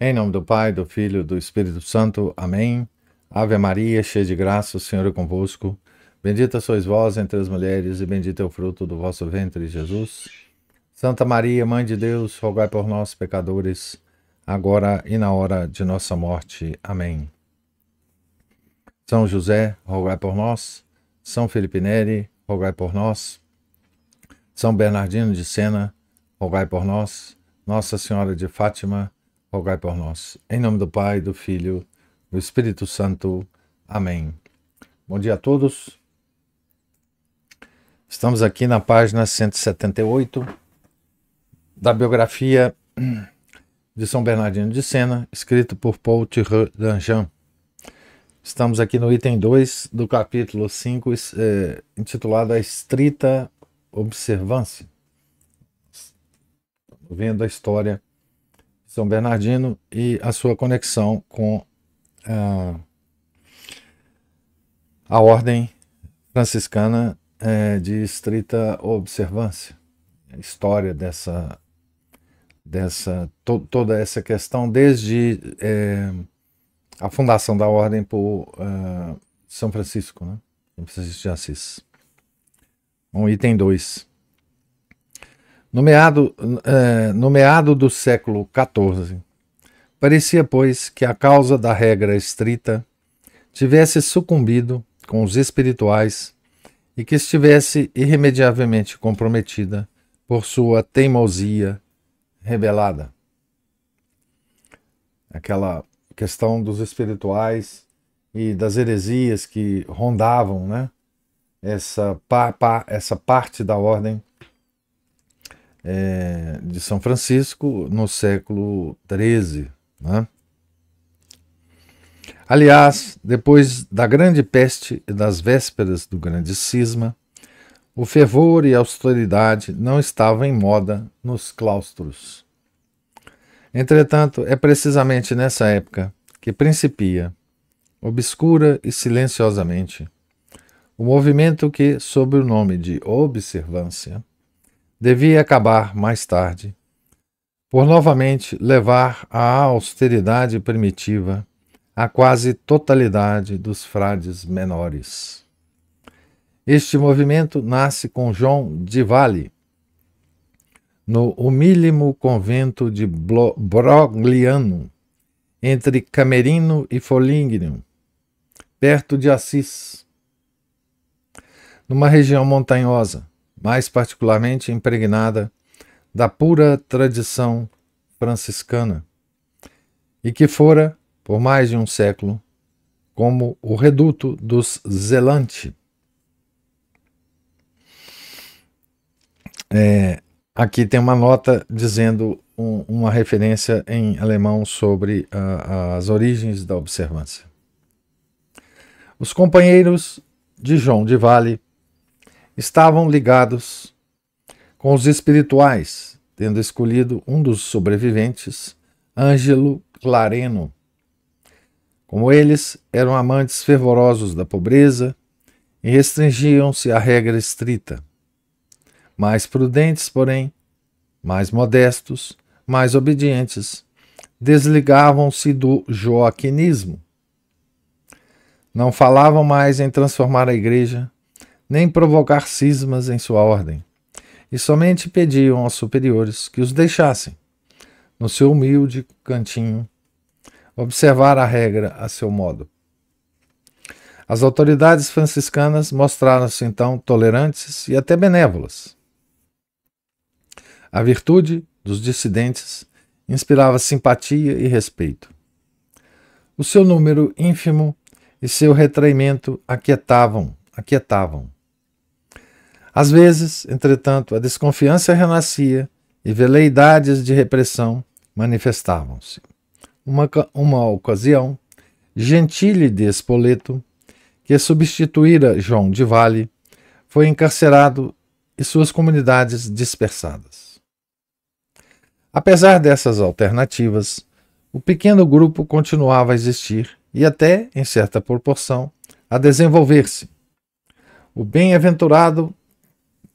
Em nome do Pai, do Filho e do Espírito Santo. Amém. Ave Maria, cheia de graça, o Senhor é convosco. Bendita sois vós entre as mulheres, e bendito é o fruto do vosso ventre, Jesus. Santa Maria, Mãe de Deus, rogai por nós, pecadores, agora e na hora de nossa morte. Amém. São José, rogai por nós. São Felipe Neri, rogai por nós. São Bernardino de Sena, rogai por nós. Nossa Senhora de Fátima, rogai por nós. Em nome do Pai, do Filho, do Espírito Santo. Amém. Bom dia a todos. Estamos aqui na página 178 da biografia de São Bernardino de Sena, escrito por Paul Thiroux d'Anjou. Estamos aqui no item 2 do capítulo 5, intitulado A Estrita Observância. Vendo a história de São Bernardino e a sua conexão com a ordem franciscana de estrita observância. A história toda essa questão desde a fundação da ordem por São Francisco, né? São Francisco de Assis. Item 2. No meado do século XIV, parecia, pois, que a causa da regra estrita tivesse sucumbido com os espirituais e que estivesse irremediavelmente comprometida por sua teimosia rebelada. Aquela questão dos espirituais e das heresias que rondavam, né, essa parte da ordem de São Francisco no século XIII. Né? Aliás, depois da grande peste e das vésperas do grande cisma, o fervor e a austeridade não estavam em moda nos claustros. Entretanto, é precisamente nessa época que principia, obscura e silenciosamente, o movimento que, sob o nome de observância, devia acabar mais tarde, por novamente levar à austeridade primitiva a quase totalidade dos frades menores. Este movimento nasce com João de Valle, no humílimo convento de Brogliano, entre Camerino e Foligno, perto de Assis, numa região montanhosa, mais particularmente impregnada da pura tradição franciscana, e que fora, por mais de um século, como o reduto dos Zelanti. Aqui tem uma nota dizendo uma referência em alemão sobre as origens da observância. Os companheiros de João de Valle estavam ligados com os espirituais, tendo escolhido um dos sobreviventes, Ângelo Clareno. Como eles, eram amantes fervorosos da pobreza e restringiam-se à regra estrita. Mais prudentes, porém, mais modestos, mais obedientes, desligavam-se do joaquinismo. Não falavam mais em transformar a igreja, nem provocar cismas em sua ordem, e somente pediam aos superiores que os deixassem, no seu humilde cantinho, observar a regra a seu modo. As autoridades franciscanas mostraram-se então tolerantes e até benévolas. A virtude dos dissidentes inspirava simpatia e respeito. O seu número ínfimo e seu retraimento aquietavam. Às vezes, entretanto, a desconfiança renascia e veleidades de repressão manifestavam-se. Uma ocasião, Gentile de Spoleto, que substituíra João de Valle, foi encarcerado e suas comunidades dispersadas. Apesar dessas alternativas, o pequeno grupo continuava a existir e até, em certa proporção, a desenvolver-se. O bem-aventurado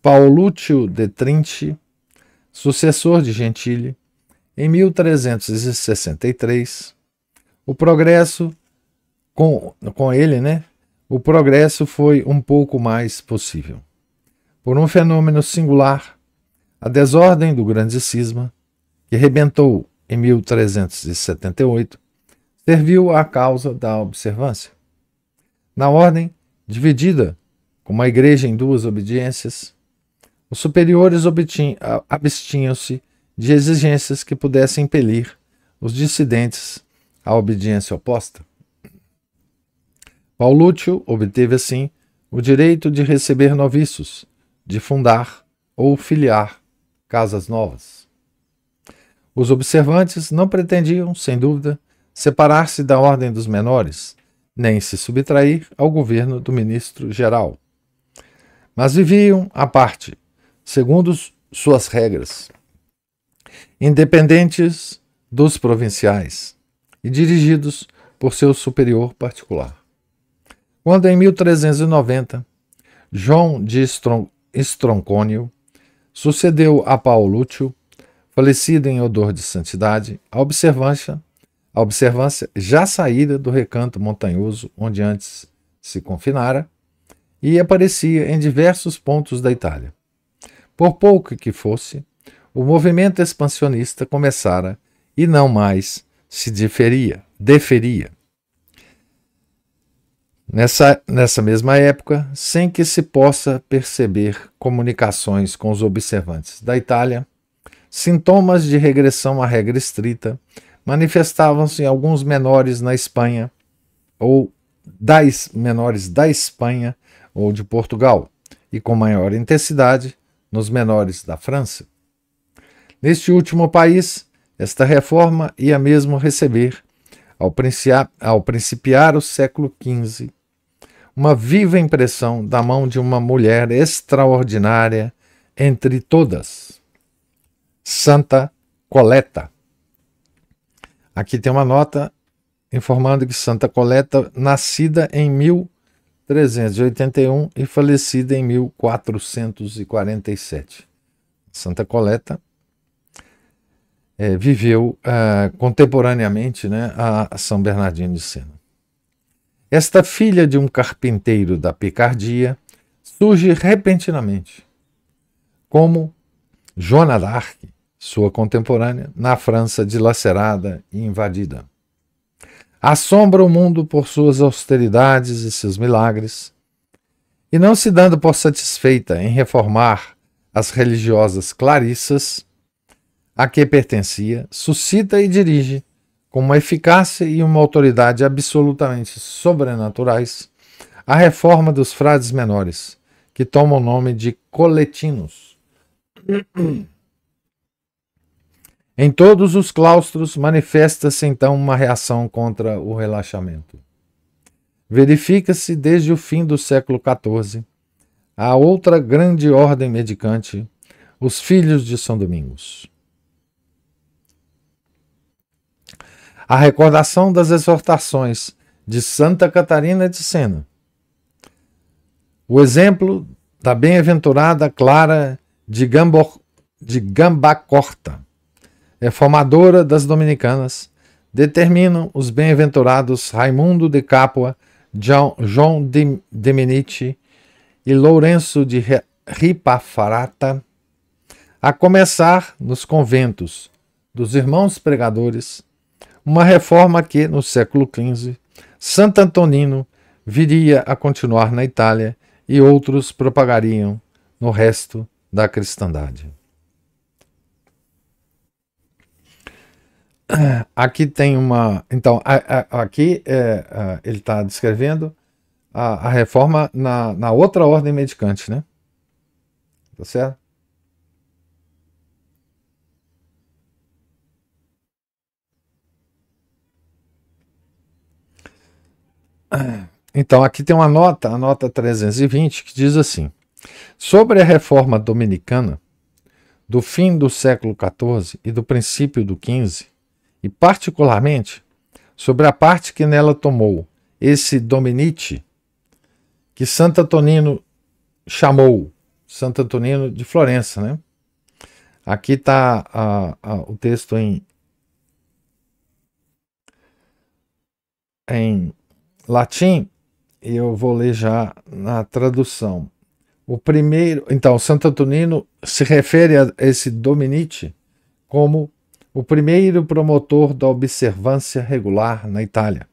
Paulúcio de Trinche, sucessor de Gentile, em 1363, o progresso, com ele, né? O progresso foi um pouco mais possível. Por um fenômeno singular, a desordem do grande cisma, que rebentou em 1378, serviu à causa da observância. Na ordem, dividida como a igreja em duas obediências, os superiores abstinham-se de exigências que pudessem impelir os dissidentes à obediência oposta. Paulúcio obteve, assim, o direito de receber noviços, de fundar ou filiar casas novas. Os observantes não pretendiam, sem dúvida, separar-se da ordem dos menores, nem se subtrair ao governo do ministro-geral. Mas viviam à parte, segundo suas regras, independentes dos provinciais e dirigidos por seu superior particular. Quando, em 1390, João de Estroncônio sucedeu a Paulúcio, falecido em odor de santidade, a observância já saíra do recanto montanhoso onde antes se confinara e aparecia em diversos pontos da Itália. Por pouco que fosse, o movimento expansionista começara e não mais se deferia. Nessa mesma época, sem que se possa perceber comunicações com os observantes da Itália, sintomas de regressão à regra estrita manifestavam-se em alguns menores na Espanha, ou menores da Espanha ou de Portugal, e com maior intensidade nos menores da França. Neste último país, esta reforma ia mesmo receber, ao principiar o século XV, uma viva impressão da mão de uma mulher extraordinária entre todas, Santa Coleta. Aqui tem uma nota informando que Santa Coleta, nascida em 1381 e falecida em 1447. Santa Coleta viveu contemporaneamente, né, a São Bernardino de Sena. Esta filha de um carpinteiro da Picardia surge repentinamente, como Joana d'Arc, sua contemporânea, na França dilacerada e invadida. Assombra o mundo por suas austeridades e seus milagres, e não se dando por satisfeita em reformar as religiosas clarissas a que pertencia, suscita e dirige, com uma eficácia e uma autoridade absolutamente sobrenaturais, a reforma dos frades menores, que toma o nome de coletinos. Em todos os claustros manifesta-se então uma reação contra o relaxamento. Verifica-se desde o fim do século XIV a outra grande ordem mendicante, os Filhos de São Domingos. A recordação das exortações de Santa Catarina de Sena, o exemplo da bem-aventurada Clara de Gambacorta, reformadora das dominicanas, determinam os bem-aventurados Raimundo de Capua, João de Medici e Lourenço de Ripafarata a começar nos conventos dos irmãos pregadores uma reforma que, no século XV, Santo Antonino viria a continuar na Itália e outros propagariam no resto da cristandade. Aqui tem uma... Então, aqui ele está descrevendo a reforma na outra ordem mendicante, né? Tá certo? Então, aqui tem uma nota, a nota 320, que diz assim: sobre a reforma dominicana do fim do século XIV e do princípio do XV, e particularmente sobre a parte que nela tomou esse Dominici, que Santo Antonino chamou, Santo Antonino de Florença, né? Aqui está o texto em latim, e eu vou ler já na tradução. O primeiro, então, Santo Antonino se refere a esse Dominici como o primeiro promotor da observância regular na Itália.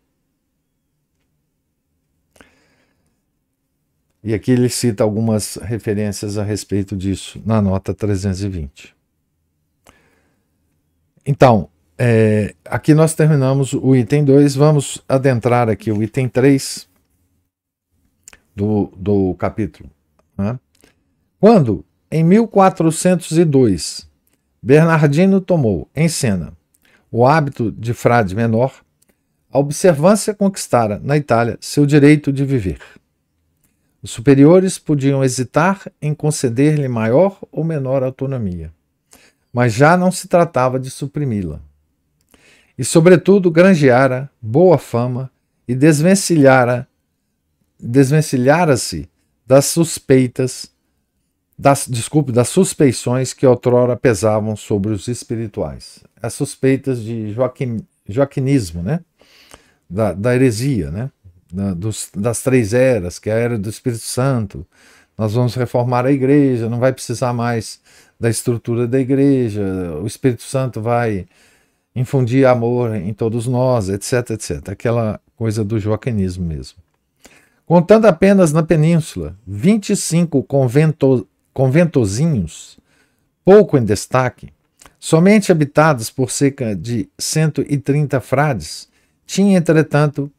E aqui ele cita algumas referências a respeito disso na nota 320. Então, aqui nós terminamos o item 2, vamos adentrar aqui o item 3 do capítulo. Né? Quando, em 1402, Bernardino tomou em cena o hábito de frade menor, a observância conquistara na Itália seu direito de viver. Os superiores podiam hesitar em conceder-lhe maior ou menor autonomia, mas já não se tratava de suprimi-la. E, sobretudo, granjeara boa fama e desvencilhara-se das suspeições que outrora pesavam sobre os espirituais. As suspeitas de joaquinismo, né? Da heresia, né? Das três eras, que é a era do Espírito Santo. Nós vamos reformar a igreja, não vai precisar mais da estrutura da igreja, o Espírito Santo vai infundir amor em todos nós, etc, etc. Aquela coisa do joaquinismo mesmo. Contando apenas na península 25 conventozinhos, pouco em destaque, somente habitados por cerca de 130 frades, tinha, entretanto,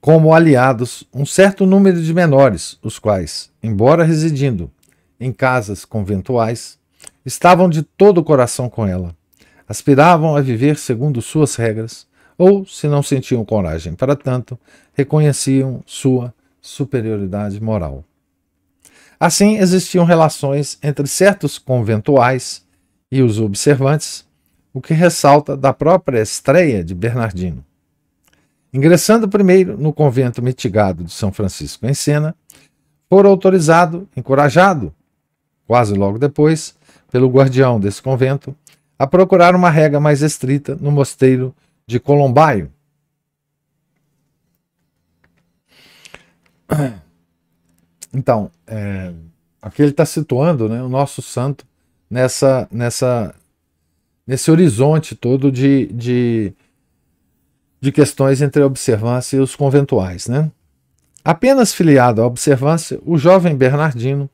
como aliados um certo número de menores, os quais, embora residindo em casas conventuais, estavam de todo o coração com ela, aspiravam a viver segundo suas regras, ou, se não sentiam coragem para tanto, reconheciam sua superioridade moral. Assim, existiam relações entre certos conventuais e os observantes, o que ressalta da própria estreia de Bernardino. Ingressando primeiro no convento mitigado de São Francisco em Sena, fora autorizado, encorajado, quase logo depois, pelo guardião desse convento, a procurar uma regra mais estrita no mosteiro de Colombaio. Então, aqui ele está situando, né, o nosso santo nesse horizonte todo de questões entre a observância e os conventuais. Né? Apenas filiado à observância, o jovem Bernardino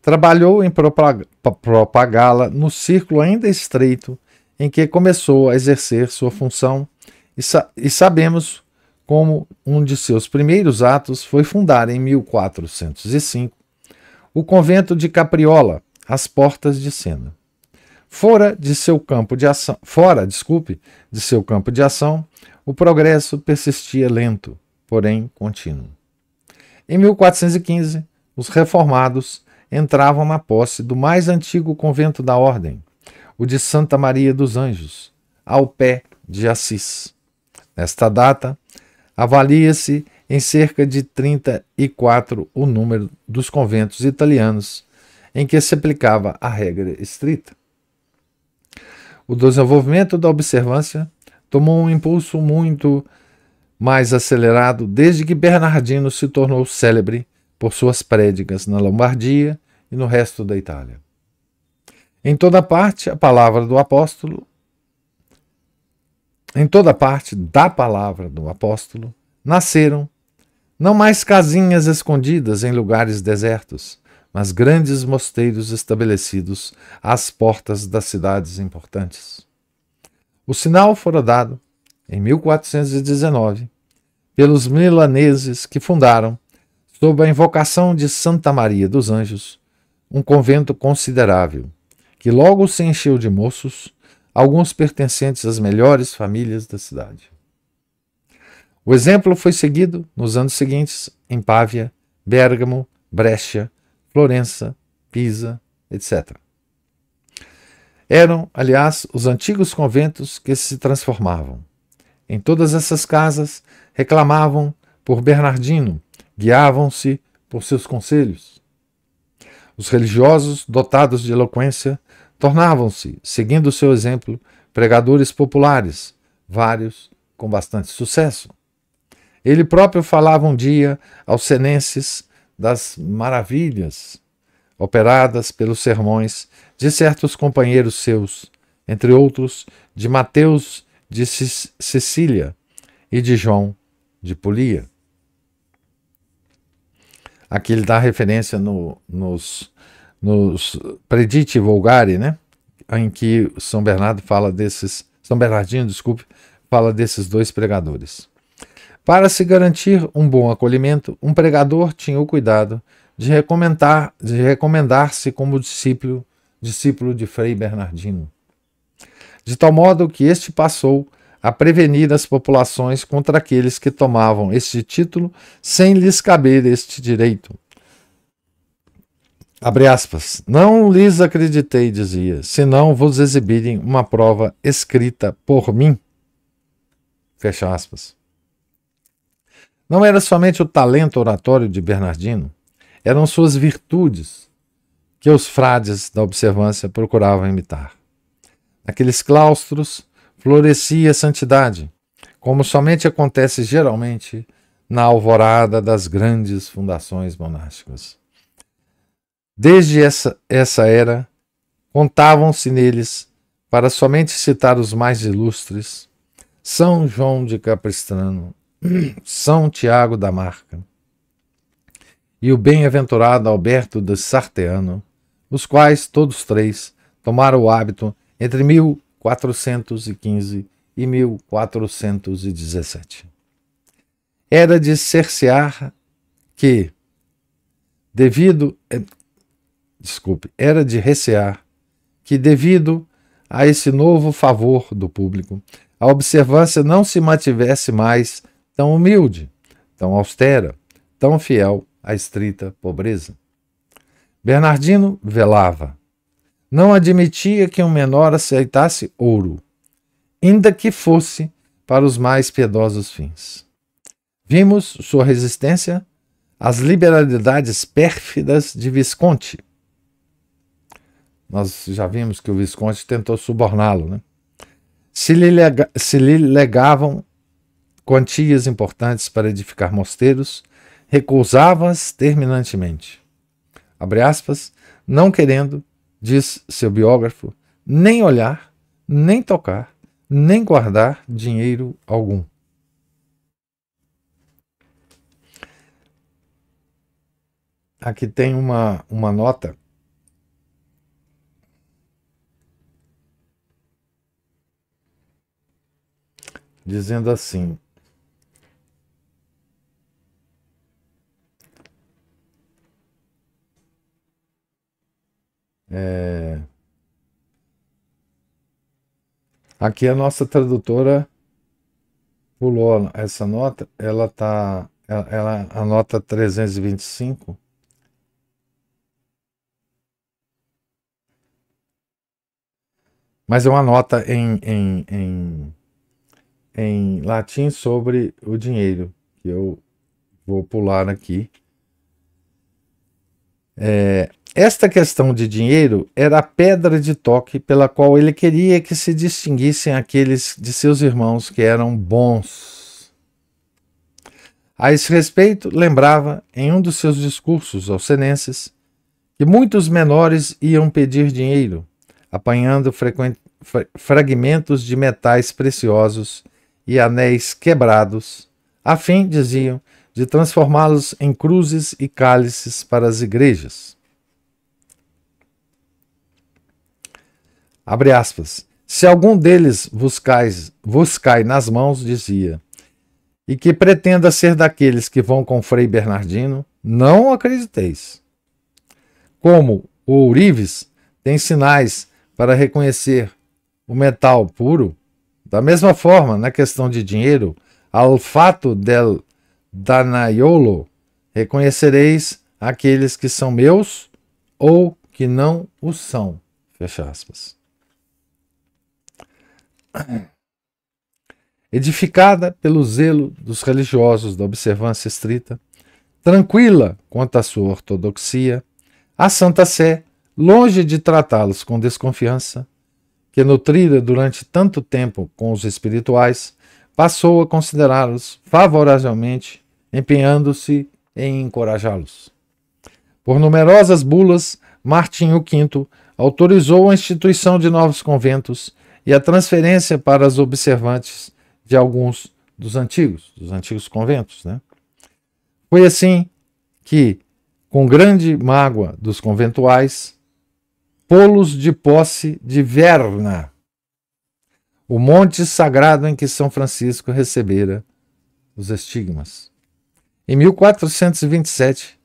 trabalhou em propagá-la no círculo ainda estreito em que começou a exercer sua função, e sabemos como um de seus primeiros atos foi fundar em 1405 o convento de Capriola, às portas de Sena. Fora de seu campo de ação, o progresso persistia lento, porém contínuo. Em 1415, os reformados entravam na posse do mais antigo convento da ordem, o de Santa Maria dos Anjos, ao pé de Assis. Nesta data, avalia-se em cerca de 34 o número dos conventos italianos em que se aplicava a regra estrita. O desenvolvimento da observância tomou um impulso muito mais acelerado desde que Bernardino se tornou célebre por suas prédicas na Lombardia e no resto da Itália. Em toda parte, a palavra do apóstolo Em toda parte da palavra do apóstolo, nasceram não mais casinhas escondidas em lugares desertos, mas grandes mosteiros estabelecidos às portas das cidades importantes. O sinal fora dado, em 1419, pelos milaneses que fundaram, sob a invocação de Santa Maria dos Anjos, um convento considerável, que logo se encheu de moços, alguns pertencentes às melhores famílias da cidade. O exemplo foi seguido nos anos seguintes em Pávia, Bérgamo, Brescia, Florença, Pisa, etc. Eram, aliás, os antigos conventos que se transformavam. Em todas essas casas reclamavam por Bernardino, guiavam-se por seus conselhos. Os religiosos, dotados de eloquência, tornavam-se, seguindo o seu exemplo, pregadores populares, vários com bastante sucesso. Ele próprio falava um dia aos senenses das maravilhas operadas pelos sermões de certos companheiros seus, entre outros de Mateus de Sicília e de João de Pulia. Aqui ele dá referência nos Prediti Vulgari, né? Em que São Bernardino fala desses dois pregadores. Para se garantir um bom acolhimento, um pregador tinha o cuidado de recomendar-se como discípulo de Frei Bernardino, de tal modo que este passou a prevenir as populações contra aqueles que tomavam este título sem lhes caber este direito. Abre aspas. Não lhes acreditei, dizia, se não vos exibirem uma prova escrita por mim. Fecha aspas. Não era somente o talento oratório de Bernardino, eram suas virtudes que os frades da observância procuravam imitar. Naqueles claustros florescia a santidade, como somente acontece geralmente na alvorada das grandes fundações monásticas. Desde essa era, contavam-se neles, para somente citar os mais ilustres, São João de Capistrano, São Tiago da Marca e o bem-aventurado Alberto de Sarteano, os quais, todos três, tomaram o hábito entre 1415 e 1417. Era de cercear que, era de recear que, devido a esse novo favor do público, a observância não se mantivesse mais tão humilde, tão austera, tão fiel à estrita pobreza. Bernardino velava. Não admitia que um menor aceitasse ouro, ainda que fosse para os mais piedosos fins. Vimos sua resistência às liberalidades pérfidas de Visconti. Nós já vimos que o Visconti tentou suborná-lo, né? Se lhe legavam quantias importantes para edificar mosteiros, recusava-as terminantemente. Abre aspas, não querendo, diz seu biógrafo, nem olhar, nem tocar, nem guardar dinheiro algum. Aqui tem uma nota dizendo assim: aqui a nossa tradutora pulou essa nota, a nota 325. Mas é uma nota em latim sobre o dinheiro, que eu vou pular aqui. Esta questão de dinheiro era a pedra de toque pela qual ele queria que se distinguissem aqueles de seus irmãos que eram bons. A esse respeito, lembrava, em um dos seus discursos aos senenses, que muitos menores iam pedir dinheiro, apanhando fragmentos de metais preciosos e anéis quebrados, a fim, diziam, de transformá-los em cruzes e cálices para as igrejas. Abre aspas. Se algum deles vos cai nas mãos, dizia, e que pretenda ser daqueles que vão com Frei Bernardino, não acrediteis. Como o ourives tem sinais para reconhecer o metal puro, da mesma forma, na questão de dinheiro, ao fato del danaiolo, reconhecereis aqueles que são meus ou que não o são. Fecha aspas. Edificada pelo zelo dos religiosos da observância estrita, tranquila quanto à sua ortodoxia, A Santa Sé, longe de tratá-los com desconfiança, que nutrira durante tanto tempo com os espirituais, passou a considerá-los favoravelmente, empenhando-se em encorajá-los. Por numerosas bulas, Martim V autorizou a instituição de novos conventos e a transferência para as observantes de alguns dos antigos conventos, né? Foi assim que, com grande mágoa dos conventuais, pô-los de posse de Verna, o monte sagrado em que São Francisco recebera os estigmas. Em 1427,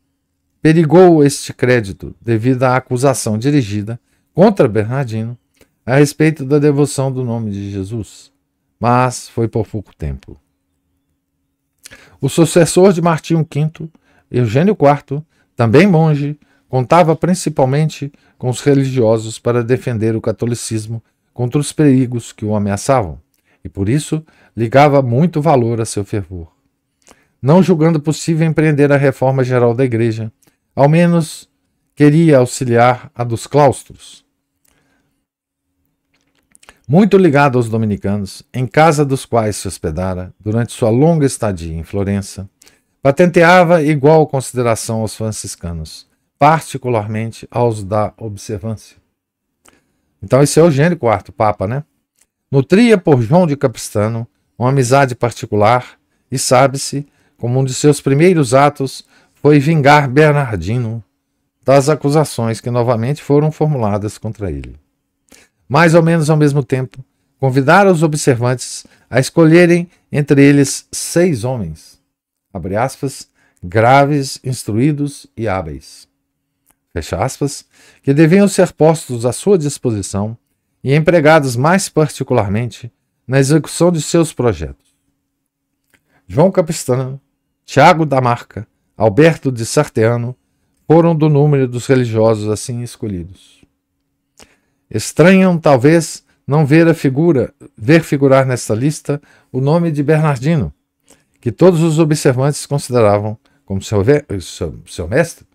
perigou este crédito devido à acusação dirigida contra Bernardino a respeito da devoção do nome de Jesus, mas foi por pouco tempo. O sucessor de Martim V, Eugênio IV, também monge, contava principalmente com os religiosos para defender o catolicismo contra os perigos que o ameaçavam, e por isso ligava muito valor a seu fervor. Não julgando possível empreender a reforma geral da Igreja, ao menos queria auxiliar a dos claustros. Muito ligado aos dominicanos, em casa dos quais se hospedara durante sua longa estadia em Florença, patenteava igual consideração aos franciscanos, particularmente aos da observância. Então esse é Eugênio IV, Papa, né? Nutria por João de Capistrano uma amizade particular e sabe-se, como um de seus primeiros atos, foi vingar Bernardino das acusações que novamente foram formuladas contra ele. Mais ou menos ao mesmo tempo, convidara os observantes a escolherem entre eles 6 homens, abre aspas, graves, instruídos e hábeis, fecha aspas, que deviam ser postos à sua disposição e empregados mais particularmente na execução de seus projetos. João Capistrano, Tiago da Marca, Alberto de Sarteano foram do número dos religiosos assim escolhidos. Estranham, talvez, não ver figurar nesta lista o nome de Bernardino, que todos os observantes consideravam como seu mestre.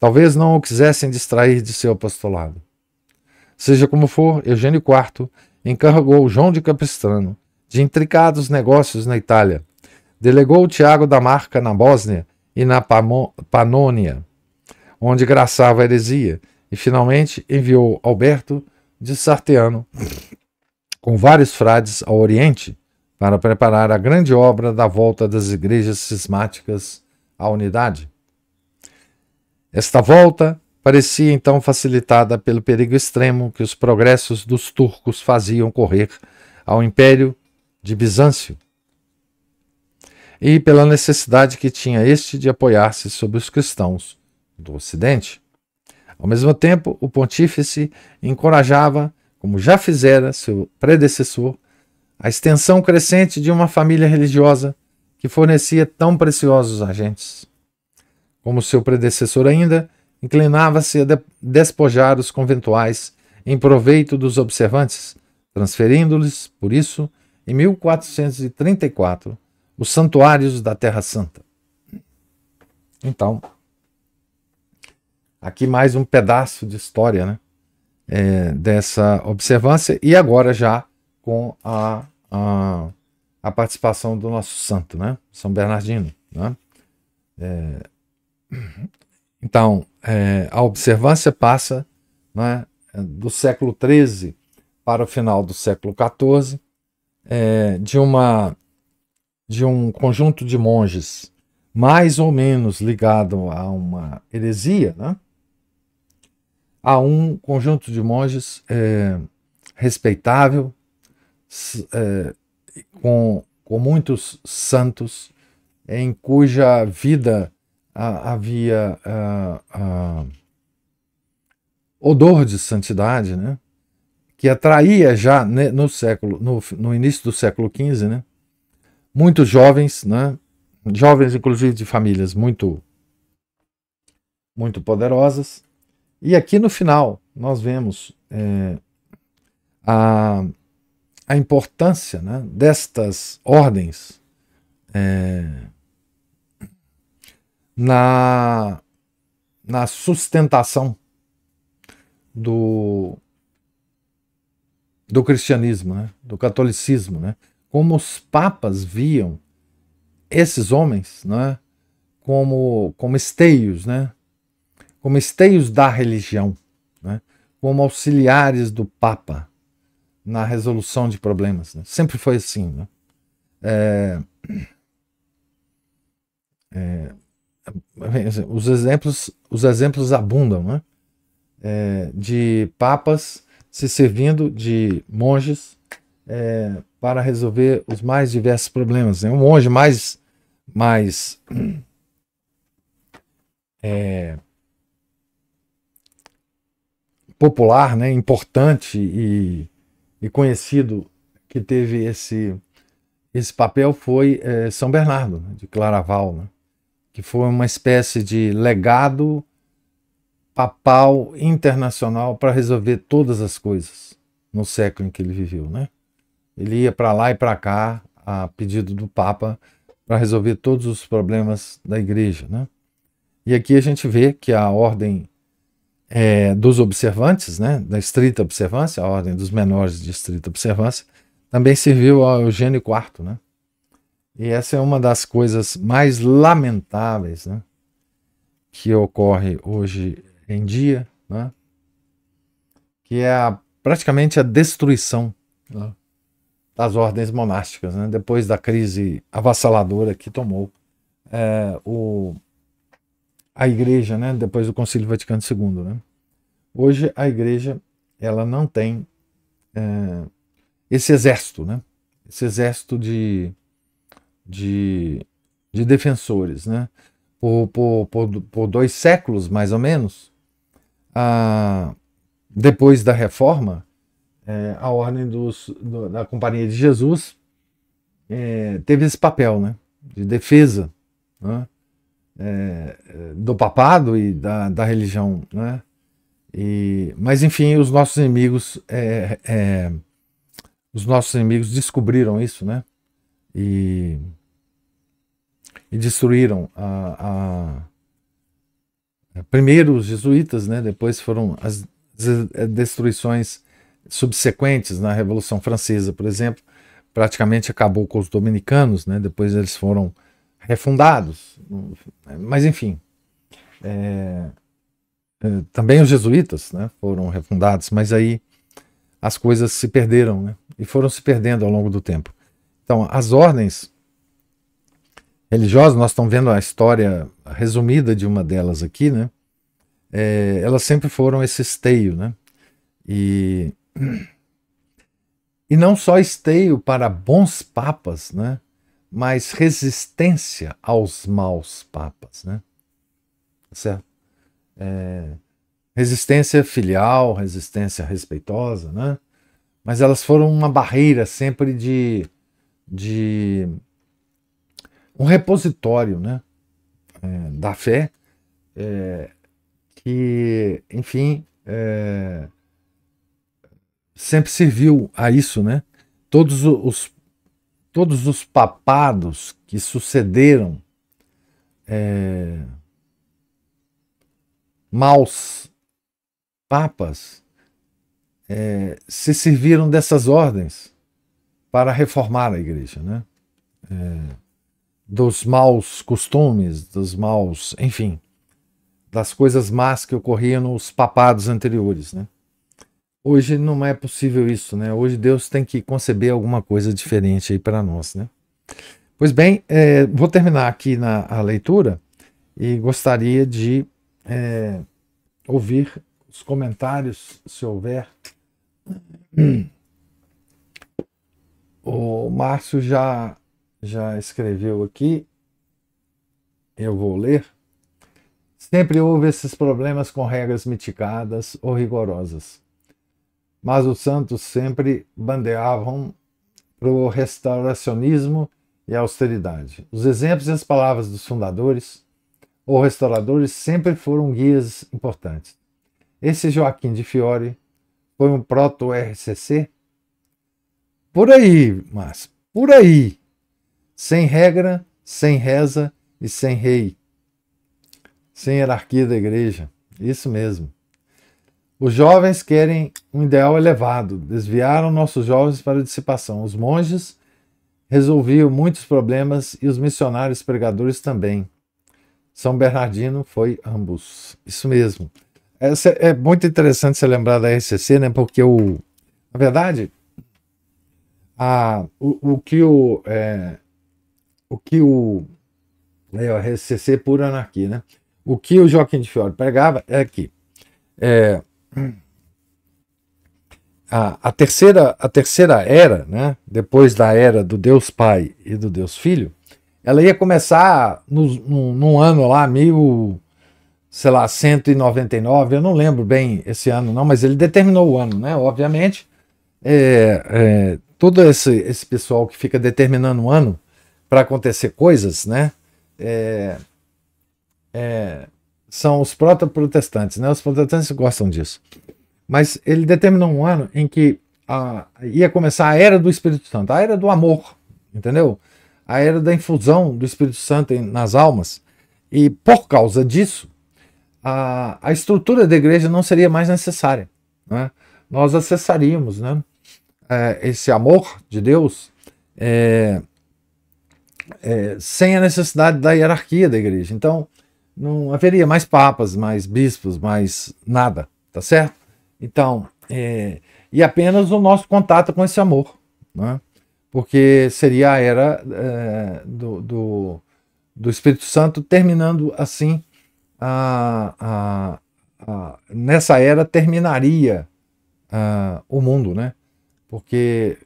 Talvez não o quisessem distrair de seu apostolado. Seja como for, Eugênio IV encarregou João de Capistrano de intricados negócios na Itália, delegou Tiago da Marca na Bósnia e na Panônia, onde graçava a heresia, e finalmente enviou Alberto de Sarteano com vários frades ao Oriente para preparar a grande obra da volta das igrejas cismáticas à unidade. Esta volta parecia então facilitada pelo perigo extremo que os progressos dos turcos faziam correr ao Império de Bizâncio e pela necessidade que tinha este de apoiar-se sobre os cristãos do Ocidente. Ao mesmo tempo, o pontífice encorajava, como já fizera seu predecessor, a extensão crescente de uma família religiosa que fornecia tão preciosos agentes. Como seu predecessor ainda, inclinava-se a despojar os conventuais em proveito dos observantes, transferindo-lhes, por isso, em 1434, os santuários da Terra Santa. Então, aqui mais um pedaço de história, né, dessa observância, e agora já com a participação do nosso santo, né, São Bernardino. Né? Então, a observância passa, né, do século XIII para o final do século XIV, de um conjunto de monges mais ou menos ligado a uma heresia, né, a um conjunto de monges respeitável, com muitos santos, em cuja vida havia odor de santidade, né, que atraía já, né, no início do século XV, né, muitos jovens, né, jovens inclusive de famílias muito poderosas. E aqui no final nós vemos a importância, né, destas ordens na na sustentação do cristianismo, né? Do catolicismo, né? Como os papas viam esses homens, né? Como esteios, né? Como esteios da religião, né? Como auxiliares do Papa na resolução de problemas, né? Sempre foi assim, né? Os exemplos abundam, né? De papas se servindo de monges para resolver os mais diversos problemas, né? Um monge mais popular, né? Importante e conhecido que teve esse papel foi São Bernardo, né? De Claraval, né? Que foi uma espécie de legado papal internacional para resolver todas as coisas no século em que ele viveu, né? Ele ia para lá e para cá a pedido do Papa para resolver todos os problemas da Igreja, né? E aqui a gente vê que a ordem dos observantes, né, da estrita observância, a ordem dos menores de estrita observância, também serviu a Eugênio IV, né? E essa é uma das coisas mais lamentáveis, né, que ocorre hoje em dia, né, que é praticamente a destruição, né, das ordens monásticas, né, depois da crise avassaladora que tomou a Igreja, né, depois do Concílio Vaticano II. Né. Hoje a Igreja ela não tem esse exército, né, esse exército de defensores, né? Por 2 séculos, mais ou menos, depois da Reforma, a Ordem da Companhia de Jesus teve esse papel, né? De defesa, né? Do papado e da religião, né? Mas enfim, os nossos inimigos descobriram isso, né? E destruíram primeiro os jesuítas, né? Depois foram as destruições subsequentes na Revolução Francesa, por exemplo, praticamente acabou com os dominicanos, né? Depois eles foram refundados, mas enfim, também os jesuítas, né, foram refundados, mas aí as coisas se perderam, né? E foram se perdendo ao longo do tempo. Então, as ordens religiosas, nós estamos vendo a história resumida de uma delas aqui, né? Elas sempre foram esse esteio, né? E não só esteio para bons papas, né? Mas resistência aos maus papas, né? Certo? Resistência filial, resistência respeitosa, né? Mas elas foram uma barreira sempre de um repositório, né, da fé, que, enfim, sempre serviu a isso, né? Todos os papados que sucederam maus papas se serviram dessas ordens para reformar a igreja, né? Dos maus costumes, dos maus, enfim, das coisas más que ocorriam nos papados anteriores, né? Hoje não é possível isso, né? Hoje Deus tem que conceber alguma coisa diferente aí para nós, né? Pois bem, vou terminar aqui a leitura e gostaria de ouvir os comentários, se houver. O Márcio já escreveu aqui, eu vou ler. Sempre houve esses problemas com regras mitigadas ou rigorosas, mas os santos sempre bandeavam para o restauracionismo e a austeridade. Os exemplos e as palavras dos fundadores ou restauradores sempre foram guias importantes. Esse Joaquim de Fiore foi um proto-RCC? Por aí, mas por aí. Sem regra, sem reza e sem rei. sem hierarquia da igreja. Isso mesmo. Os jovens querem um ideal elevado, desviaram nossos jovens para a dissipação. Os monges resolviam muitos problemas e os missionários pregadores também. São Bernardino foi ambos. Isso mesmo. É muito interessante você lembrar da RCC, né? Porque na verdade, o RCC pura anarquia, né? O que o Joaquim de Fiore pregava é que a terceira era, né? Depois da era do Deus Pai e do Deus Filho, ela ia começar num ano lá, sei lá, 199, eu não lembro bem esse ano não, mas ele determinou o ano, né? Obviamente, todo esse pessoal que fica determinando um ano para acontecer coisas, né? São os proto-protestantes, né? Os protestantes gostam disso. Mas ele determinou um ano em que ia começar a era do Espírito Santo, a era do amor, entendeu? A era da infusão do Espírito Santo nas almas. E por causa disso, a estrutura da igreja não seria mais necessária, né? Nós acessaríamos, né, esse amor de Deus sem a necessidade da hierarquia da igreja. Então, não haveria mais papas, mais bispos, mais nada, tá certo? Então, e apenas o nosso contato com esse amor, né? Porque seria a era do Espírito Santo, terminando assim, nessa era terminaria o mundo, né? Porque,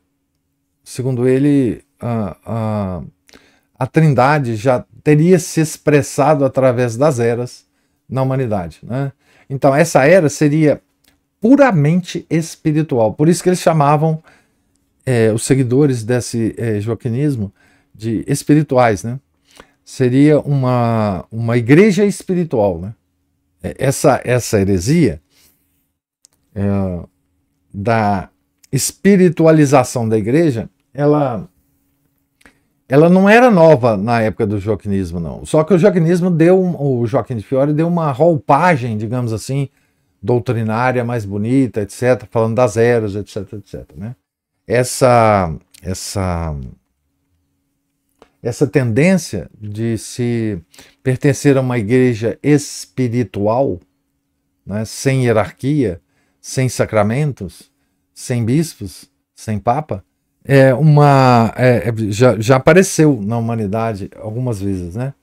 segundo ele, a Trindade já teria se expressado através das eras na humanidade, né? Então, essa era seria puramente espiritual. Por isso que eles chamavam os seguidores desse joaquinismo de espirituais, né? Seria uma igreja espiritual, né? Essa heresia da espiritualização da igreja, ela não era nova na época do joaquinismo, não. Só que o joaquinismo o Joaquim de Fiore deu uma roupagem, digamos assim, doutrinária mais bonita, etc., falando das eras, etc., etc., né? Essa tendência de se pertencer a uma igreja espiritual, né, sem hierarquia, sem sacramentos, sem bispos, sem papa, já apareceu na humanidade algumas vezes, né?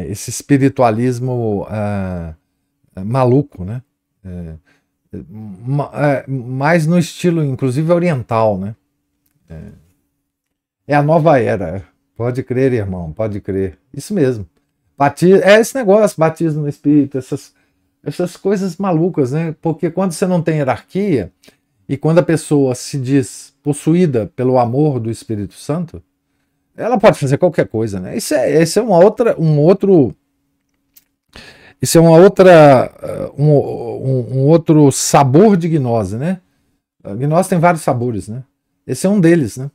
Esse espiritualismo maluco, né? Mais no estilo, inclusive, oriental, né? É a nova era. Pode crer, irmão, pode crer. Isso mesmo. Esse negócio, batismo no Espírito, essas coisas malucas, né? Porque quando você não tem hierarquia e quando a pessoa se diz possuída pelo amor do Espírito Santo, ela pode fazer qualquer coisa, né? Isso é uma outra, isso é uma outra, um outro sabor de gnose, né? A gnose tem vários sabores, né? Esse é um deles, né?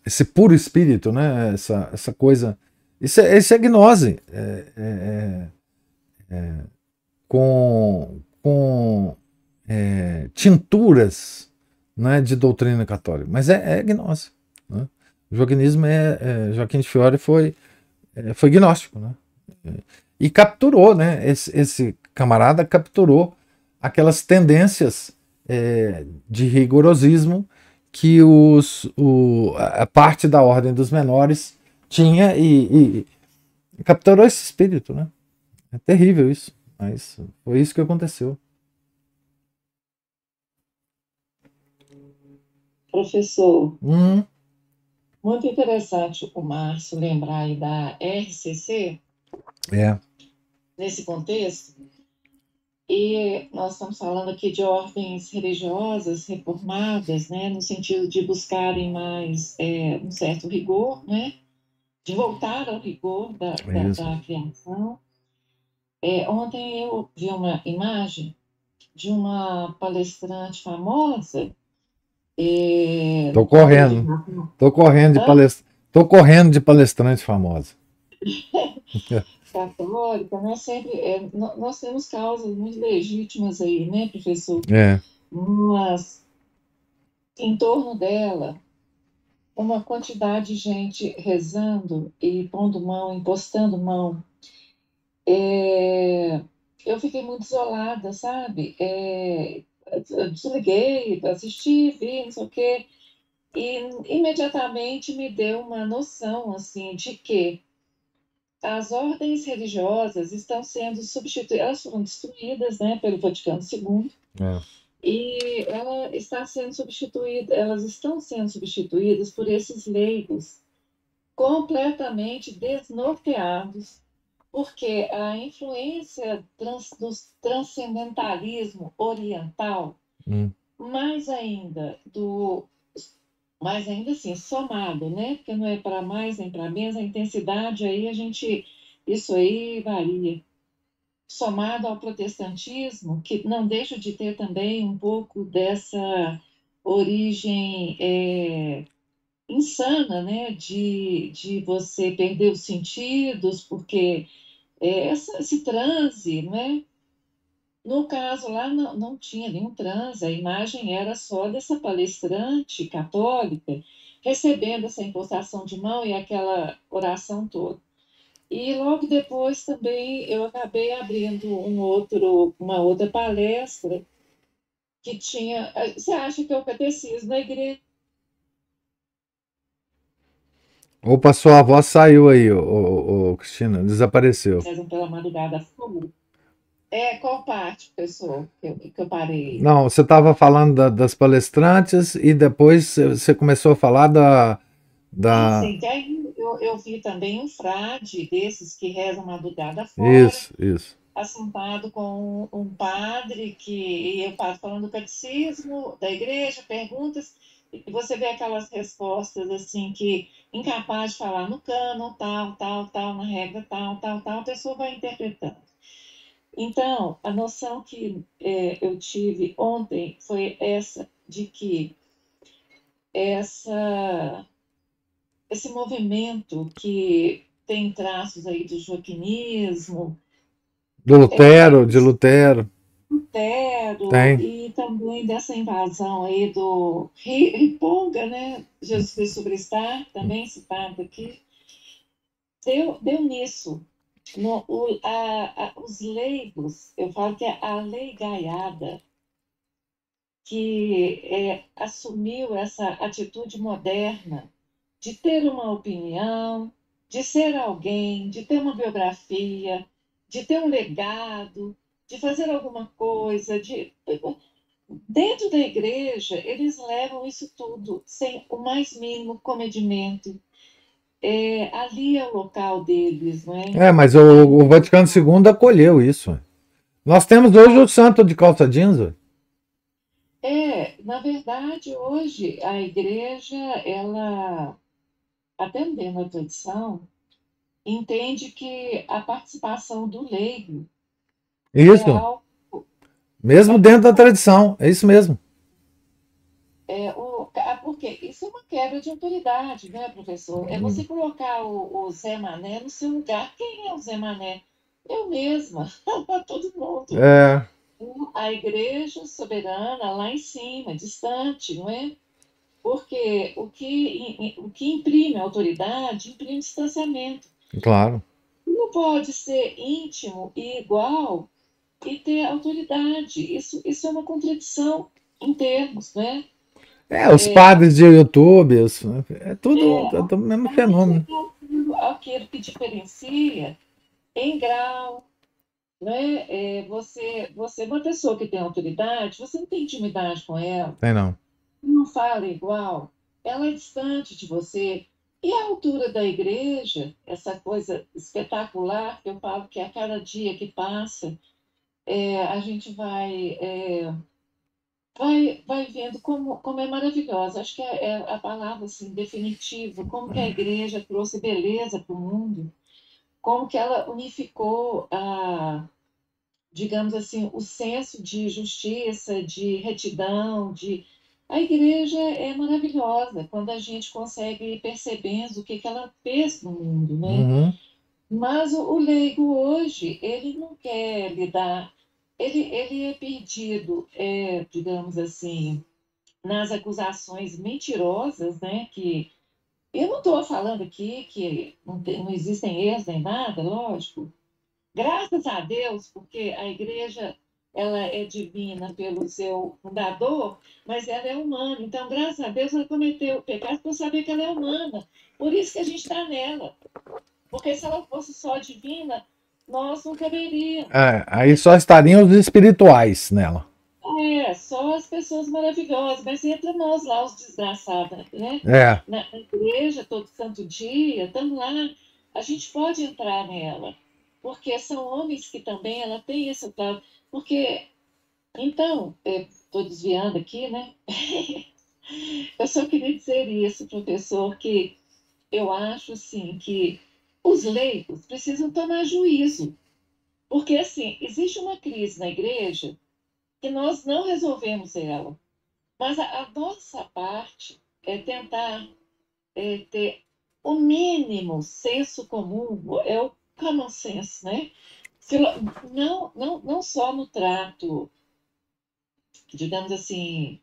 Esse puro espírito, né? Essa coisa, isso é gnose, com tinturas, né, de doutrina católica, mas é gnose, né? O joaquinismo Joaquim de Fiore foi gnóstico, né? E capturou, né? Esse camarada capturou aquelas tendências de rigorosismo que a parte da ordem dos menores tinha e capturou esse espírito, né? É terrível isso, mas foi isso que aconteceu. Professor, muito interessante o Márcio lembrar aí da RCC nesse contexto. E nós estamos falando aqui de ordens religiosas reformadas, né, no sentido de buscarem mais um certo rigor, né, de voltar ao rigor da criação. Ontem eu vi uma imagem de uma palestrante famosa Tô Na igreja correndo. Tô correndo de hã? Tô correndo de palestrante famosa. Católica, né? Sempre, nós temos causas muito legítimas aí, né, professor? É. Mas em torno dela, uma quantidade de gente rezando e pondo mão, impostando mão. É, eu fiquei muito isolada, sabe? Eu desliguei, assisti, vi, não sei o quê, e imediatamente me deu uma noção, assim, de que as ordens religiosas estão sendo substituídas, elas foram destruídas, né, pelo Vaticano II, É. e elas estão sendo substituídas por esses leigos completamente desnorteados, porque a influência do transcendentalismo oriental, Hum. mais ainda do mais ainda assim, somado, né? Porque não é para mais nem para menos, a intensidade aí isso aí varia. Somado ao protestantismo, que não deixa de ter também um pouco dessa origem insana, né? De você perder os sentidos, porque esse transe, né? No caso lá não tinha nenhum transe, a imagem era só dessa palestrante católica recebendo essa imposição de mão e aquela oração toda. E logo depois também eu acabei abrindo uma outra palestra que tinha. Você acha que é o catecismo da igreja Opa, sua voz saiu aí, Cristina, desapareceu. pela madrugada fogo? Qual parte, pessoal, que eu parei? Não, você estava falando das palestrantes e depois você começou a falar Ah, da... sim, que aí eu vi também um frade desses que rezam madrugada fora, Isso. assentado com um padre e o padre falando do catecismo da igreja, perguntas, e você vê aquelas respostas assim que incapaz de falar no cânon, tal, tal, tal, na regra, tal, tal, tal, a pessoa vai interpretando. Então, a noção que eu tive ontem foi essa, de que essa esse movimento que tem traços aí do joaquinismo, Do Lutero, de Lutero. Lutero Tem. e também dessa invasão aí do Riponga, né? Jesus Cristo Superstar, também citado aqui, deu nisso. Os leigos, eu falo que é a leigaiada, que assumiu essa atitude moderna de ter uma opinião, de ser alguém, de ter uma biografia, de ter um legado, de fazer alguma coisa, dentro da igreja, eles levam isso tudo sem o mais mínimo comedimento. Ali é o local deles, não é? É, mas o Vaticano II acolheu isso. Nós temos hoje o santo de calça jeans. Ué. Na verdade, hoje a igreja, ela, atendendo a tradição, entende que a participação do leigo é Isso. algo Mesmo dentro da bacana. tradição. É isso mesmo. Porque isso é uma quebra de autoridade, né, professor? É você colocar o Zé Mané no seu lugar. Quem é o Zé Mané? Eu mesma, todo mundo. É. A igreja soberana lá em cima, distante, não é? Porque o que imprime autoridade imprime distanciamento. Claro. Não pode ser íntimo e igual e ter autoridade. Isso é uma contradição em termos, né? É, os padres de YouTube, é tudo o mesmo Mas fenômeno. aquilo que diferencia em grau, né? Você, uma pessoa que tem autoridade, você não tem intimidade com ela, Tem não. não fala igual, ela é distante de você. E a altura da igreja, essa coisa espetacular que eu falo que a cada dia que passa, a gente vai vendo como é maravilhosa. Acho que é a palavra assim, definitiva, como que a igreja trouxe beleza para o mundo, como que ela unificou digamos assim, o senso de justiça, de retidão, A igreja é maravilhosa quando a gente consegue ir percebendo o que que ela fez no mundo, né? Uhum. Mas o leigo hoje, ele não quer lidar, ele é perdido, digamos assim, nas acusações mentirosas, né? Que eu não estou falando aqui que não existem erros nem nada, lógico. Graças a Deus, porque a igreja ela é divina pelo seu fundador, mas ela é humana. Então, graças a Deus, ela cometeu pecados por saber que ela é humana. Por isso que a gente está nela. Porque se ela fosse só divina, nós não caberíamos. É, aí só estariam os espirituais nela. Só as pessoas maravilhosas, mas entre nós lá, os desgraçados, né? É. Na igreja, todo santo dia, estamos lá, a gente pode entrar nela, porque são homens que também ela tem esse lado. Porque, então, estou desviando aqui, né? Eu só queria dizer isso, professor, que eu acho, assim, que os leigos precisam tomar juízo, porque, assim, existe uma crise na igreja que nós não resolvemos ela. Mas a nossa parte é tentar ter o mínimo senso comum, é o common sense, né? Não só no trato, digamos assim,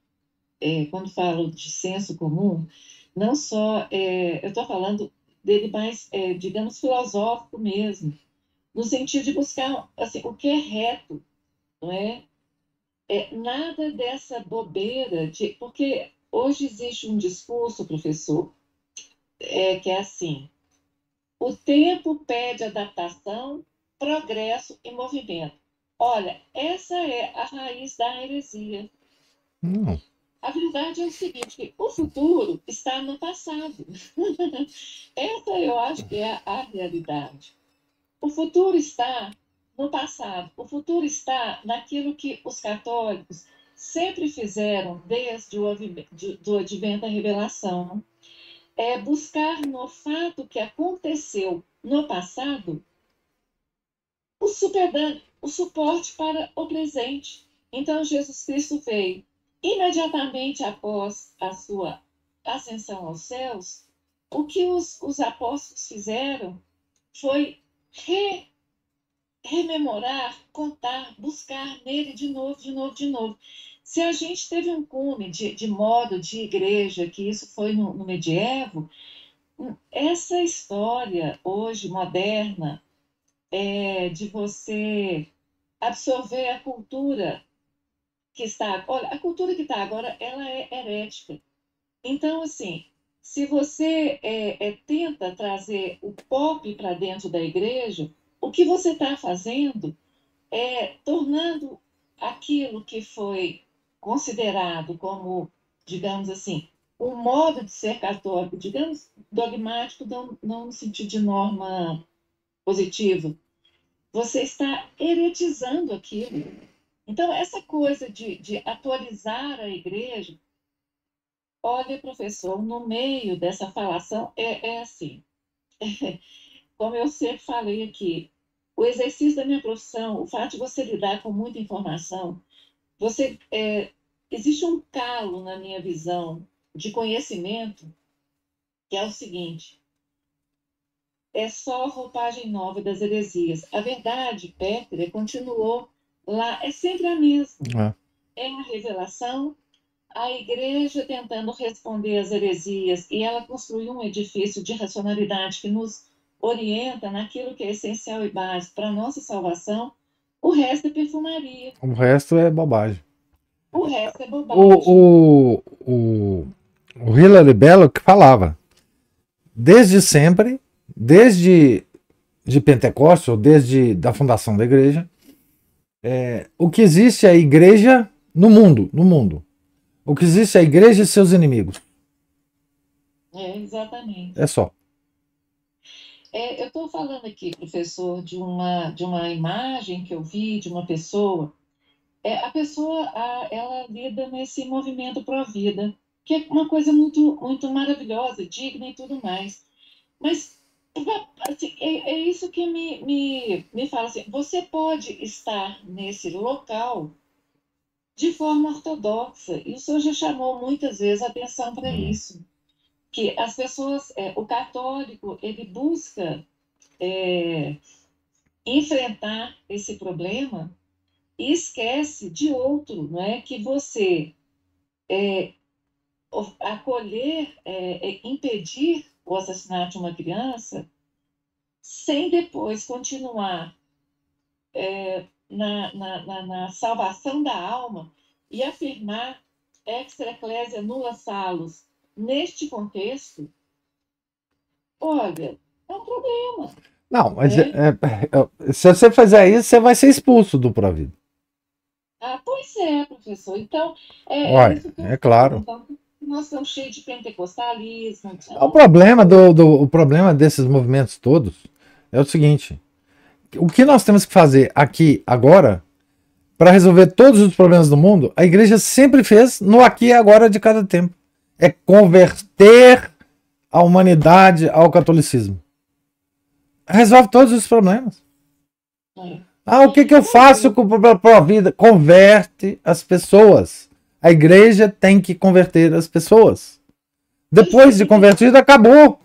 quando falo de senso comum, não só, eu estou falando dele mais, digamos, filosófico mesmo, no sentido de buscar assim, o que é reto, não é? Nada dessa bobeira, porque hoje existe um discurso, professor, que é assim: o tempo pede adaptação, progresso e movimento. Olha, essa é a raiz da heresia. Hum. A verdade é o seguinte, que o futuro está no passado. Essa eu acho que é a realidade. O futuro está no passado. O futuro está naquilo que os católicos sempre fizeram desde do advento da revelação. É buscar no fato que aconteceu no passado o suporte para o presente. Então, Jesus Cristo veio imediatamente após a sua ascensão aos céus. O que os apóstolos fizeram foi rememorar, contar, buscar nele de novo, de novo, de novo. Se a gente teve um cume de modo de igreja, que isso foi no medievo, essa história hoje moderna de você absorver a cultura que está. Olha, a cultura que está agora, ela é herética. Então, assim, se você tenta trazer o pop para dentro da igreja, o que você está fazendo é tornando aquilo que foi considerado como, digamos assim, um modo de ser católico, digamos, dogmático, não no sentido de norma positiva. Você está heretizando aquilo. Então, essa coisa de atualizar a igreja, olha, professor, no meio dessa falação é assim, como eu sempre falei aqui, o exercício da minha profissão, o fato de você lidar com muita informação, você existe um calo na minha visão de conhecimento, que é o seguinte: é só roupagem nova das heresias. A verdade, Pétrea, continuou lá, é sempre a mesma. É. É a revelação, a igreja tentando responder às heresias, e ela construiu um edifício de racionalidade que nos orienta naquilo que é essencial e básico para a nossa salvação. O resto é perfumaria, O resto é bobagem. o resto é bobagem. O Hilary Belloc que falava, desde sempre, desde de Pentecostes, ou desde da fundação da igreja, o que existe é a igreja no mundo, no mundo. O que existe é a igreja e seus inimigos. Exatamente. É só. Eu estou falando aqui, professor, de uma imagem que eu vi de uma pessoa. A pessoa, ela lida nesse movimento pró-vida, que é uma coisa muito, muito maravilhosa, digna e tudo mais. Mas assim, é isso que me fala assim, você pode estar nesse local de forma ortodoxa. E o senhor já chamou muitas vezes a atenção para Hum. isso, que as pessoas, o católico, ele busca é, enfrentar esse problema e esquece de outro, não é? Que você acolher, impedir o assassinato de uma criança sem depois continuar na salvação da alma e afirmar extra ecclesia nulla salus neste contexto, olha, é um problema, Não, mas né? se você fizer isso, você vai ser expulso do Provida. Ah, pois é, professor. Então, é Olha, isso que eu é falo. claro. Então, nós estamos cheios de pentecostalismo. O Então, problema, o problema desses movimentos todos é o seguinte: o que nós temos que fazer aqui agora para resolver todos os problemas do mundo, a igreja sempre fez no aqui e agora de cada tempo. É converter a humanidade ao catolicismo. Resolve todos os problemas. é. Ah, o que, que eu faço com a vida? Converte as pessoas. A igreja tem que converter as pessoas. Depois de convertido, acabou.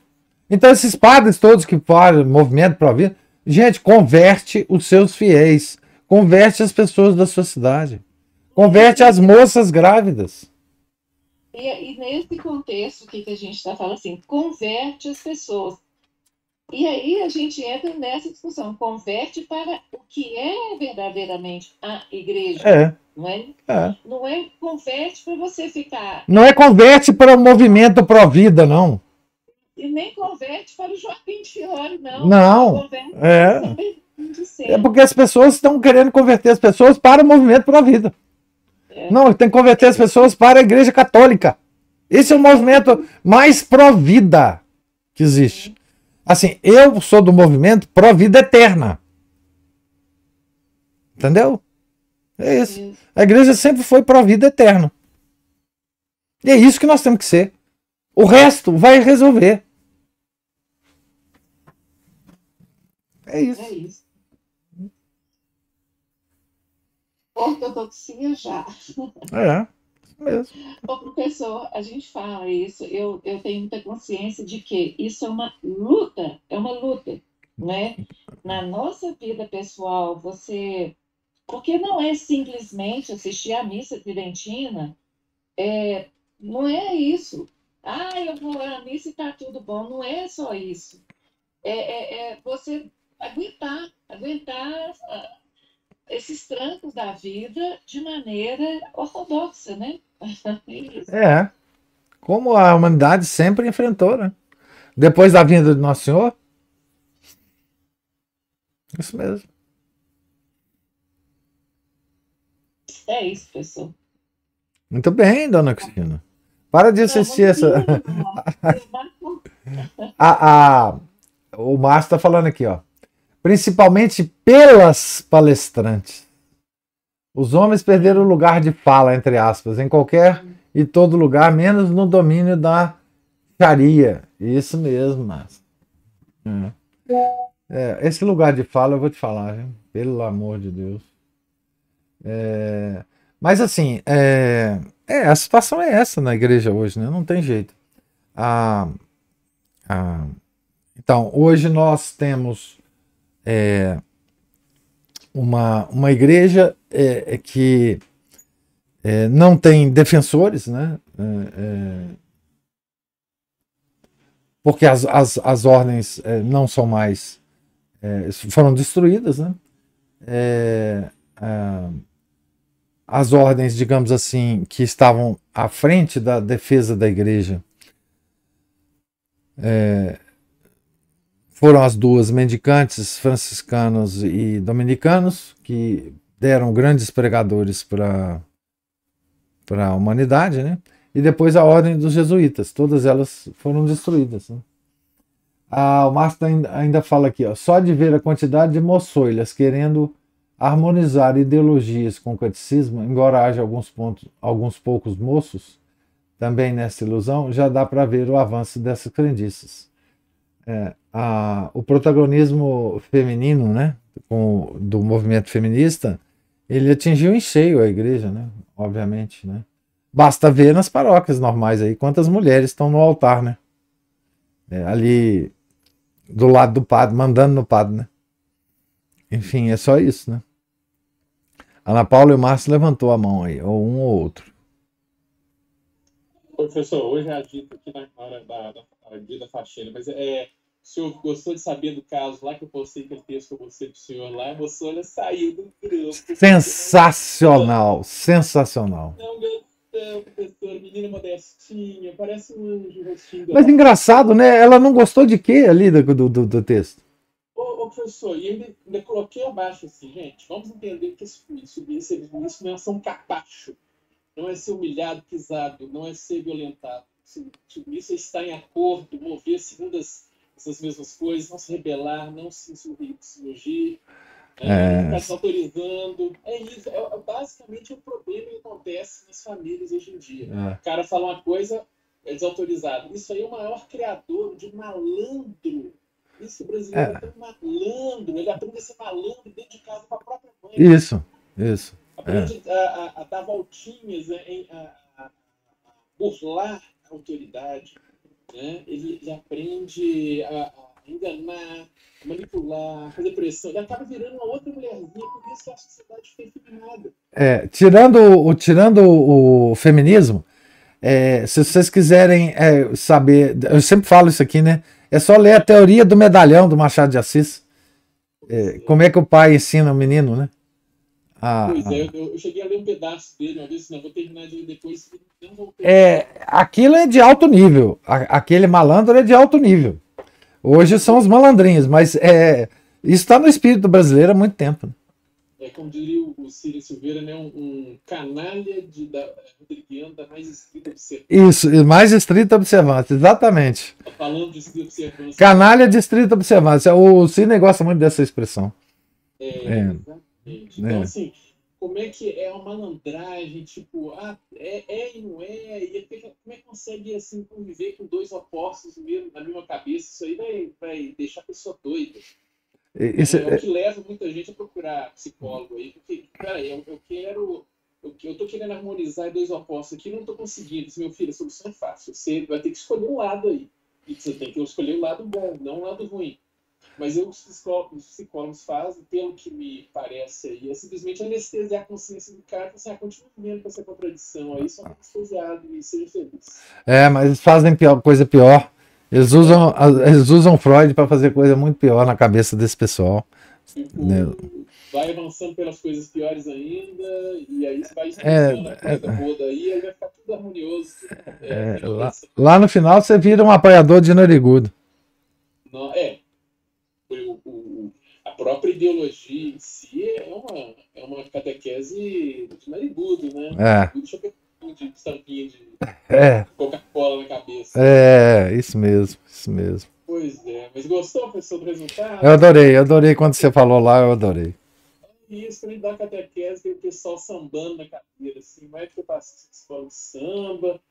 Então, esses padres todos que falam movimento para a vida, gente, converte os seus fiéis. Converte as pessoas da sua cidade. Converte as moças grávidas. E nesse contexto, o que a gente está falando assim, converte as pessoas. E aí a gente entra nessa discussão, converte para o que é verdadeiramente a igreja, É, não é? é. Não é converte para você ficar, Não é converte para o movimento pró-vida, não. e nem converte para o Joaquim de Fiore, não. Não. Converte para São É. Bernardo de É Sena. porque as pessoas estão querendo converter as pessoas para o movimento pró-vida. É. Não, tem que converter as pessoas para a Igreja Católica. Esse é o movimento mais pró-vida que existe. Assim, eu sou do movimento pró-vida eterna. Entendeu? É isso. A igreja sempre foi pró-vida eterna. E é isso que nós temos que ser. O resto vai resolver. É isso. É isso. Ortodoxia já. É, mesmo. Ô, professor, a gente fala isso, eu tenho muita consciência de que isso é uma luta, né? Na nossa vida pessoal, você. Porque não é simplesmente assistir a missa tridentina, não é isso. Ah, eu vou à missa e está tudo bom. Não é só isso. É você aguentar esses trancos da vida de maneira ortodoxa, né? É isso. É. Como a humanidade sempre enfrentou, né? Depois da vinda do Nosso Senhor. Isso mesmo. É isso, pessoal. Muito bem, dona Cristina. Para de Não, assistir muito essa. lindo, Marco. A, a, o Márcio está falando aqui, ó. Principalmente pelas palestrantes. Os homens perderam o lugar de fala, entre aspas, em qualquer e todo lugar, menos no domínio da Sharia. Isso mesmo, Márcio. Esse lugar de fala eu vou te falar, viu? Pelo amor de Deus. Mas assim, a situação é essa na igreja hoje, né? Não tem jeito. Ah, então, hoje nós temos uma igreja que não tem defensores, né? Porque as ordens não são mais. Foram destruídas, né? As ordens, digamos assim, que estavam à frente da defesa da igreja foram as duas mendicantes, franciscanos e dominicanos, que deram grandes pregadores para a humanidade, né? E depois a ordem dos jesuítas, todas elas foram destruídas. Né? O Márcio ainda fala aqui, ó, só de ver a quantidade de moçoilas querendo harmonizar ideologias com o catecismo, embora haja alguns poucos moços também nessa ilusão, já dá para ver o avanço dessas crendices. O protagonismo feminino, né, do movimento feminista, ele atingiu em cheio a igreja, né? obviamente, né? Basta ver nas paróquias normais aí quantas mulheres estão no altar, né? Ali do lado do padre, mandando no padre, né? Enfim, é só isso, né? Ana Paula e o Márcio levantou a mão aí, ou um ou outro. Professor, hoje é a dita aqui na hora da dia da faxina, mas o senhor gostou de saber do caso lá que eu postei aquele texto com você pro senhor lá? A moçona saiu do grupo. Sensacional, sensacional. Não gostou, professor, menina modestinha, parece um anjo, o rostinho Mas dela. engraçado, né? Ela não gostou de quê ali do texto? Ô, professor, e ainda coloquei abaixo assim, gente, vamos entender que isso não é um capacho. Não é ser humilhado, pisado, não é ser violentado. Isso é estar em acordo, mover segundo essas mesmas coisas, não se rebelar, não se insurgir, não ficar desautorizando. É isso. Basicamente, o problema que acontece nas famílias hoje em dia. O cara fala uma coisa, é desautorizado. Isso aí é o maior criador de malandro. Isso, o brasileiro é tão malandro. Ele aprende a ser malandro dentro de casa com a própria mãe. Isso. Aprende a dar voltinhas, a burlar a autoridade. Né? Ele aprende a enganar, a manipular, a fazer pressão. Ele acaba virando uma outra mulherzinha, por isso que a sociedade fica efeminada. Tirando o feminismo, se vocês quiserem saber, eu sempre falo isso aqui, né? É só ler a teoria do medalhão do Machado de Assis. Como é que o pai ensina o menino, né? Eu cheguei a ler um pedaço dele uma vez, não vou terminar de ler depois. Não vou aquilo é de alto nível. Aquele malandro é de alto nível. Hoje são os malandrinhos, mas isso está no espírito brasileiro há muito tempo. Como diria o Ciro Silveira, né, um canalha rodriguiano da mais estrita observância. Isso, mais estrita observância, exatamente. Falando de estrita observância. Canalha de estrita observância. O Cine gosta muito dessa expressão. Exatamente. Então, assim, como é que é uma malandragem, tipo, e não é, e como é que consegue, assim, conviver com dois opostos na mesma cabeça? Isso aí vai deixar a pessoa doida. É o que leva muita gente a procurar psicólogo aí, porque, peraí, eu tô querendo harmonizar dois opostos aqui, não tô conseguindo. Meu filho, a solução é fácil, você vai ter que escolher um lado aí, e você tem que escolher o lado bom, não o lado ruim. Mas os psicólogos fazem, pelo que me parece aí, é simplesmente anestesiar a consciência do cara, assim, continua vendo com essa contradição aí, só anestesiado e seja feliz. Mas eles fazem coisa pior. Eles usam Freud para fazer coisa muito pior na cabeça desse pessoal. Vai avançando pelas coisas piores ainda, e aí você vai expulsando a coisa boa daí, aí vai ficar tudo harmonioso. Lá no final você vira um apoiador de narigudo. Não, a própria ideologia em si é uma catequese de narigudo, né? De estampinha de Coca-Cola na cabeça. Isso mesmo. Pois é, mas gostou, professor, do resultado? Eu adorei quando você falou lá, eu adorei. Isso também dá catequese, o pessoal sambando na cadeira, assim, mais que eu passei escola de samba.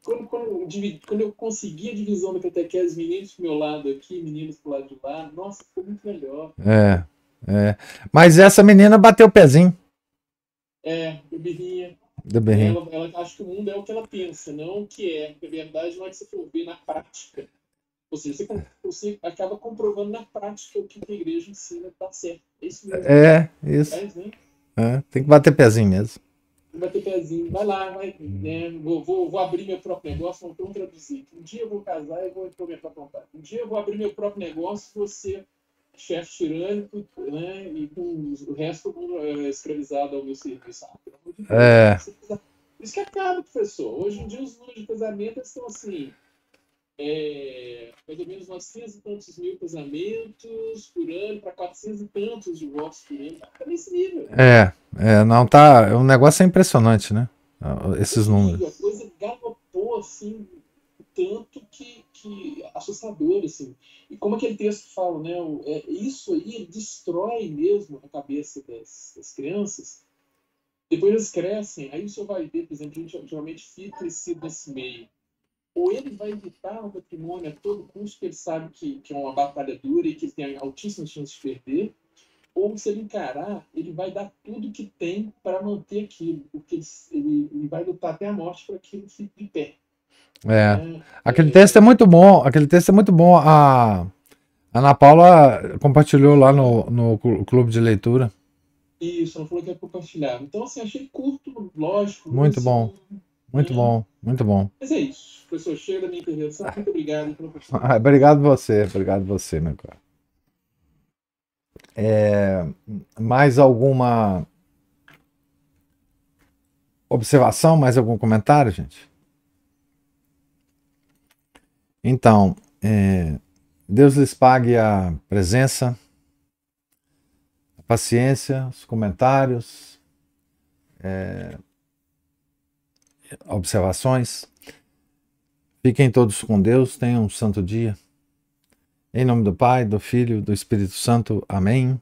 Quando eu consegui a divisão da catequese, meninos pro meu lado aqui, meninos pro lado de lá, nossa, ficou muito melhor. Mas essa menina bateu o pezinho. Do birrinha. Ela acha que o mundo é o que ela pensa, não o que é. Porque a verdade não é que você for ver na prática. Ou seja, você acaba comprovando na prática o que a igreja ensina tá certo. É isso mesmo. Isso. Tem que bater pezinho mesmo. Bater pezinho, vai lá, né? Vou abrir meu próprio negócio, vamos traduzir. Um dia eu vou casar e vou pôr minha própria vontade. Um dia eu vou abrir meu próprio negócio, vou ser chefe tirânico, né? E com o resto do mundo escravizado ao meu serviço. Isso que acaba, professor. Hoje em dia os números de casamento estão assim, mais ou menos 900 e tantos mil casamentos por ano, para 400 e tantos divórcios por ano. Está nesse nível. Não tá. O negócio é impressionante, né? Esses números. A coisa galopou assim, tanto que assustador, assim. E como aquele texto fala, né? Isso aí destrói mesmo a cabeça das crianças. Depois eles crescem, aí o senhor vai ver, por exemplo, a gente geralmente fica crescido nesse meio. Ou ele vai evitar o matrimônio a todo custo, porque ele sabe que é uma batalha dura e que ele tem altíssimas chances de perder, ou se ele encarar, ele vai dar tudo que tem para manter aquilo, porque ele vai lutar até a morte para que aquilo fique de pé. Aquele texto é muito bom. Aquele texto é muito bom. A Ana Paula compartilhou lá no clube de leitura. Isso, ela falou que ia compartilhar. Então, assim, achei curto, lógico. Muito assim, bom. Muito bom. Muito bom. Mas é isso. Professor, chega da minha intervenção. Muito obrigado pela Obrigado você, meu cara. Mais alguma observação, mais algum comentário, gente? Então, Deus lhes pague a presença, a paciência, os comentários, observações. Fiquem todos com Deus, tenham um santo dia. Em nome do Pai, do Filho e do Espírito Santo. Amém.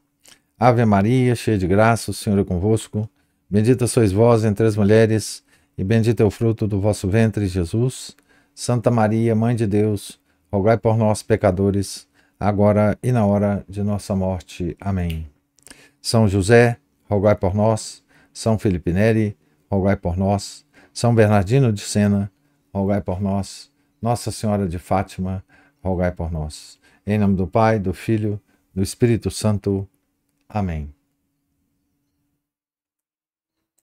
Ave Maria, cheia de graça, o Senhor é convosco. Bendita sois vós entre as mulheres, e bendito é o fruto do vosso ventre, Jesus. Santa Maria, Mãe de Deus, rogai por nós, pecadores, agora e na hora de nossa morte. Amém. São José, rogai por nós. São Felipe Neri, rogai por nós. São Bernardino de Sena, rogai por nós. Nossa Senhora de Fátima, rogai por nós. Em nome do Pai, do Filho, do Espírito Santo. Amém.